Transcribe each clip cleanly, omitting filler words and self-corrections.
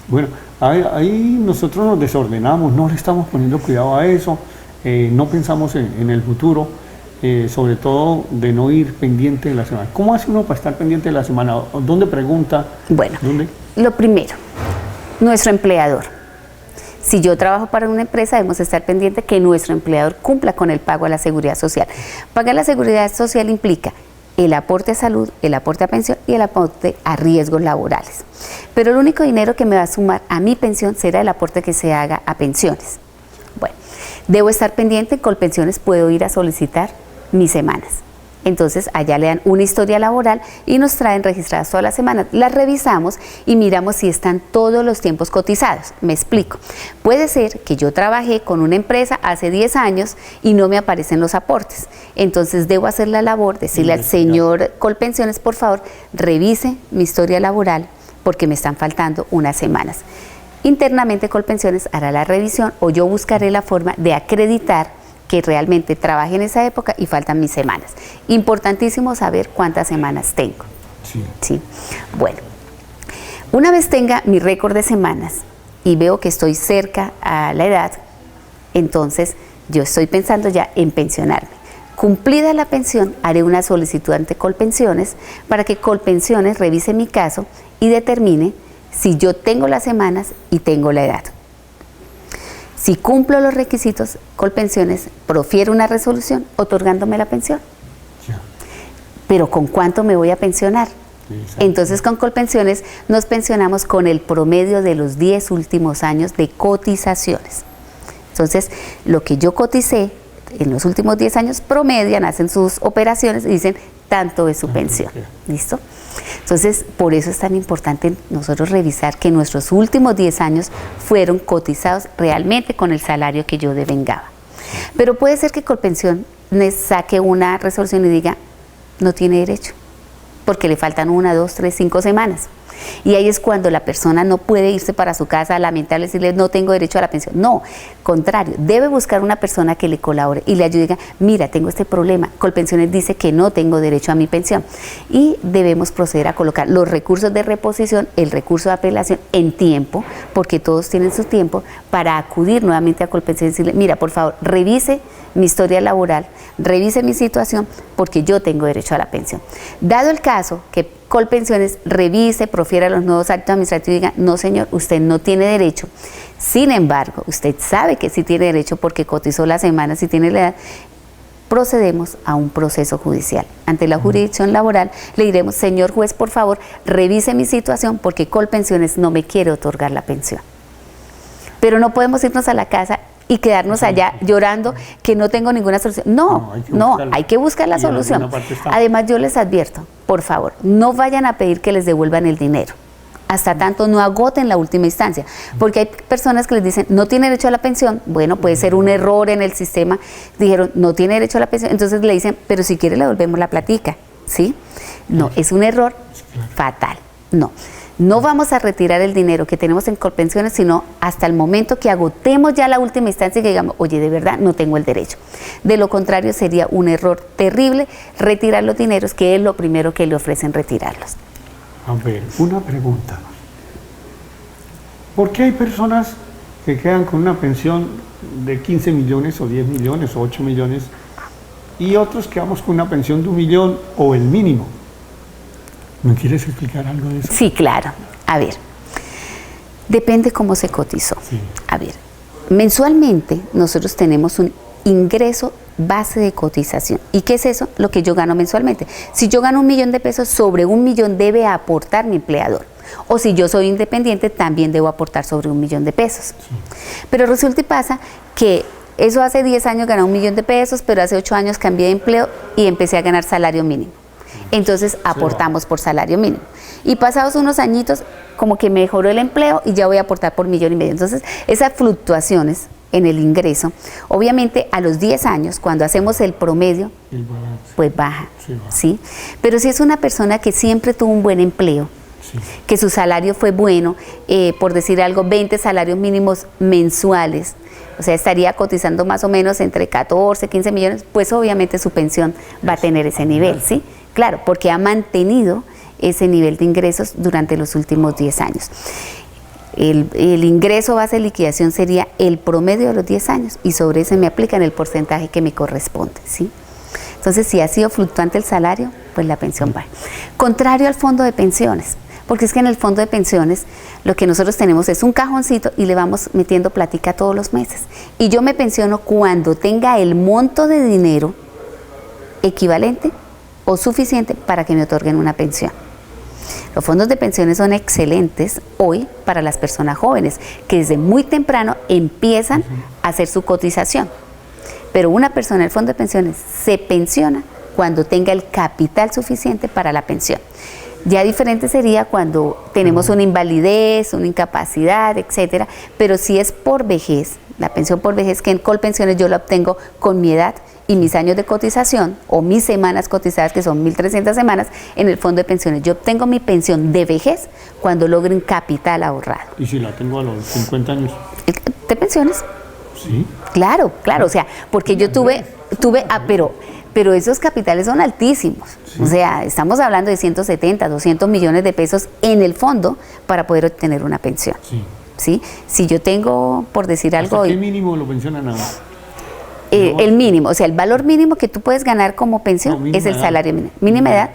Bueno, ahí nosotros nos desordenamos, no le estamos poniendo cuidado a eso, no pensamos en el futuro, sobre todo de no ir pendiente de la semana. ¿Cómo hace uno para estar pendiente de la semana? ¿Dónde pregunta? Bueno, ¿Dónde? Lo primero, nuestro empleador. Si yo trabajo para una empresa, debemos estar pendientes que nuestro empleador cumpla con el pago a la seguridad social. Pagar la seguridad social implica el aporte a salud, el aporte a pensión y el aporte a riesgos laborales. Pero el único dinero que me va a sumar a mi pensión será el aporte que se haga a pensiones. Bueno, debo estar pendiente, en Colpensiones puedo ir a solicitar mis semanas. Entonces allá le dan una historia laboral y nos traen registradas todas las semanas. Las revisamos y miramos si están todos los tiempos cotizados. Me explico. Puede ser que yo trabajé con una empresa hace 10 años y no me aparecen los aportes. Entonces debo hacer la labor, decirle al señor Colpensiones, por favor, revise mi historia laboral porque me están faltando unas semanas. Internamente Colpensiones hará la revisión o yo buscaré la forma de acreditar que realmente trabajé en esa época y faltan mis semanas. Importantísimo saber cuántas semanas tengo. Sí. ¿Sí? Bueno, una vez tenga mi récord de semanas y veo que estoy cerca a la edad, entonces yo estoy pensando ya en pensionarme. Cumplida la pensión, haré una solicitud ante Colpensiones para que Colpensiones revise mi caso y determine si yo tengo las semanas y tengo la edad. Si cumplo los requisitos, Colpensiones profiere una resolución otorgándome la pensión. Ya. Pero ¿con cuánto me voy a pensionar? Exacto. Entonces con Colpensiones nos pensionamos con el promedio de los 10 últimos años de cotizaciones. Entonces, lo que yo coticé en los últimos 10 años promedian, hacen sus operaciones y dicen tanto es su pensión. ¿Listo? Entonces, por eso es tan importante nosotros revisar que nuestros últimos 10 años fueron cotizados realmente con el salario que yo devengaba. Pero puede ser que Colpensiones saque una resolución y diga, no tiene derecho, porque le faltan 1, 2, 3, 5 semanas. Y ahí es cuando la persona no puede irse para su casa lamentable y decirle no tengo derecho a la pensión. No, contrario, debe buscar una persona que le colabore y le ayude y diga, mira, tengo este problema, Colpensiones dice que no tengo derecho a mi pensión. Y debemos proceder a colocar los recursos de reposición, el recurso de apelación en tiempo, porque todos tienen su tiempo, para acudir nuevamente a Colpensiones y decirle, mira, por favor, revise mi historia laboral, revise mi situación, porque yo tengo derecho a la pensión. Dado el caso que Colpensiones revise, profiera los nuevos actos administrativos y diga, no señor, usted no tiene derecho. Sin embargo, usted sabe que sí tiene derecho porque cotizó las semanas y tiene la edad, procedemos a un proceso judicial. Ante la jurisdicción laboral le diremos, señor juez, por favor, revise mi situación porque Colpensiones no me quiere otorgar la pensión. Pero no podemos irnos a la casa y quedarnos allá llorando que no tengo ninguna solución. No, hay que buscar la solución. Además, yo les advierto, por favor, no vayan a pedir que les devuelvan el dinero. Hasta tanto no agoten la última instancia. Porque hay personas que les dicen, no tiene derecho a la pensión. Bueno, puede ser un error en el sistema. Dijeron, no tiene derecho a la pensión. Entonces le dicen, pero si quiere le devolvemos la platica. ¿Sí? No, es un error fatal. No. No vamos a retirar el dinero que tenemos en Colpensiones, sino hasta el momento que agotemos ya la última instancia y que digamos, oye, de verdad no tengo el derecho. De lo contrario, sería un error terrible retirar los dineros, que es lo primero que le ofrecen retirarlos. A ver, una pregunta. ¿Por qué hay personas que quedan con una pensión de 15 millones o 10 millones o 8 millones y otros quedamos con una pensión de 1 millón o el mínimo? ¿Me quieres explicar algo de eso? Sí, claro. A ver, depende cómo se cotizó. Sí. A ver, mensualmente nosotros tenemos un ingreso base de cotización. ¿Y qué es eso? Lo que yo gano mensualmente. Si yo gano 1 millón de pesos, sobre 1 millón debe aportar mi empleador. O si yo soy independiente, también debo aportar sobre 1 millón de pesos. Sí. Pero resulta y pasa que eso hace 10 años ganaba 1 millón de pesos, pero hace 8 años cambié de empleo y empecé a ganar salario mínimo. Entonces aportamos por salario mínimo. Y pasados unos añitos, como que mejoró el empleo y ya voy a aportar por 1,5 millones. Entonces, esas fluctuaciones en el ingreso, obviamente a los 10 años, cuando hacemos el promedio, pues baja. ¿Sí? Pero si es una persona que siempre tuvo un buen empleo, sí, que su salario fue bueno, por decir algo, 20 salarios mínimos mensuales, o sea, estaría cotizando más o menos entre 14, 15 millones, pues obviamente su pensión va a tener ese nivel, ¿sí? Claro, porque ha mantenido ese nivel de ingresos durante los últimos 10 años. El ingreso base de liquidación sería el promedio de los 10 años y sobre ese me aplican el porcentaje que me corresponde, ¿sí? Entonces, si ha sido fluctuante el salario, pues la pensión va. Contrario al fondo de pensiones, porque es que en el fondo de pensiones lo que nosotros tenemos es un cajoncito y le vamos metiendo platica todos los meses. Y yo me pensiono cuando tenga el monto de dinero equivalente o suficiente para que me otorguen una pensión. Los fondos de pensiones son excelentes hoy para las personas jóvenes que desde muy temprano empiezan a hacer su cotización. Pero una persona del fondo de pensiones se pensiona cuando tenga el capital suficiente para la pensión. Ya diferente sería cuando tenemos una invalidez, una incapacidad, etcétera, pero si es por vejez, la pensión por vejez, que en Colpensiones yo la obtengo con mi edad y mis años de cotización o mis semanas cotizadas, que son 1.300 semanas, en el fondo de pensiones yo obtengo mi pensión de vejez cuando logre un capital ahorrado. ¿Y si la tengo a los 50 años? ¿Te pensiones? Sí. Claro, o sea, porque yo tuve, pero esos capitales son altísimos. Sí. O sea, estamos hablando de 170, 200 millones de pesos en el fondo para poder obtener una pensión. Sí. ¿Sí? Si yo tengo, por decir algo... ¿Hasta qué mínimo lo pensionan ahora? El mínimo, o sea, el valor mínimo que tú puedes ganar como pensión es el salario mínimo. Mínima edad.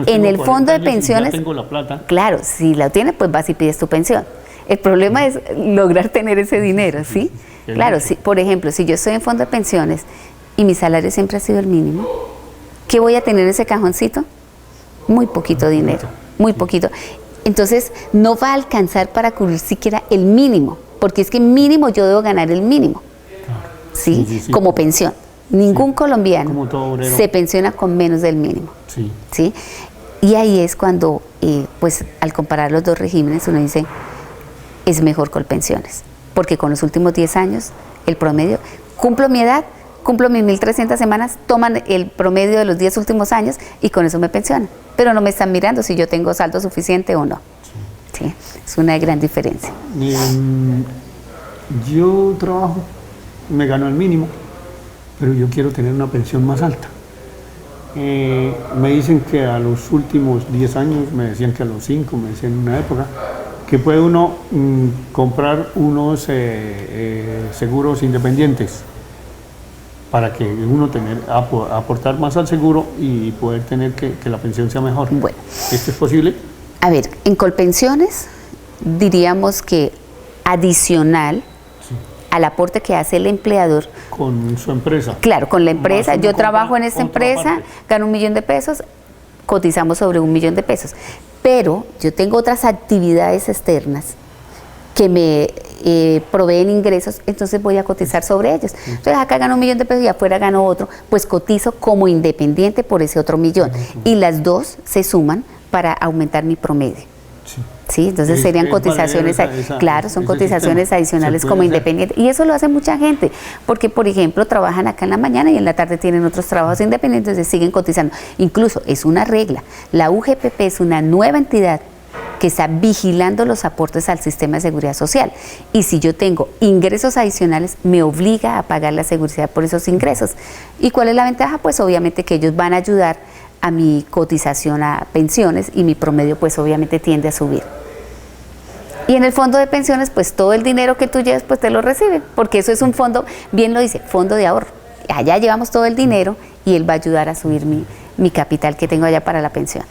En el fondo de pensiones... Ya tengo la plata. Claro, si la tienes, pues vas y pides tu pensión. El problema es lograr tener ese dinero, ¿sí? Claro, si, por ejemplo, si yo estoy en fondo de pensiones y mi salario siempre ha sido el mínimo, ¿qué voy a tener en ese cajoncito? Muy poquito dinero, muy poquito. Entonces, no va a alcanzar para cubrir siquiera el mínimo, porque es que mínimo yo debo ganar el mínimo, ¿sí? Como pensión. Ningún colombiano se pensiona con menos del mínimo, ¿sí? Y ahí es cuando, pues, al comparar los dos regímenes, uno dice, es mejor Colpensiones, porque con los últimos 10 años, el promedio, cumplo mi edad, cumplo mis 1.300 semanas, toman el promedio de los 10 últimos años y con eso me pensionan. Pero no me están mirando si yo tengo saldo suficiente o no. Sí, es una gran diferencia. Yo trabajo, me gano el mínimo, pero yo quiero tener una pensión más alta. Me dicen que a los últimos 10 años, me decían que a los 5, me decían en una época, que puede uno comprar unos seguros independientes para que uno aportar más al seguro y poder tener que la pensión sea mejor. Bueno. ¿Esto es posible? A ver, en Colpensiones diríamos que adicional al aporte que hace el empleador. Con su empresa. Claro, con la empresa. Yo trabajo en esta empresa, gano 1 millón de pesos, cotizamos sobre 1 millón de pesos. Pero yo tengo otras actividades externas que me proveen ingresos, entonces voy a cotizar sobre ellos. Entonces acá gano 1 millón de pesos y afuera gano otro, pues cotizo como independiente por ese otro millón. Y las dos se suman para aumentar mi promedio. Sí, entonces serían cotizaciones, claro, son cotizaciones adicionales como independiente. Y eso lo hace mucha gente, porque por ejemplo trabajan acá en la mañana y en la tarde tienen otros trabajos independientes y siguen cotizando. Incluso es una regla, la UGPP es una nueva entidad que está vigilando los aportes al sistema de seguridad social. Y si yo tengo ingresos adicionales, me obliga a pagar la seguridad por esos ingresos. ¿Y cuál es la ventaja? Pues obviamente que ellos van a ayudar a mi cotización a pensiones y mi promedio pues obviamente tiende a subir. Y en el fondo de pensiones pues todo el dinero que tú lleves pues te lo reciben, porque eso es un fondo, bien lo dice, fondo de ahorro. Allá llevamos todo el dinero y él va a ayudar a subir mi capital que tengo allá para la pensión.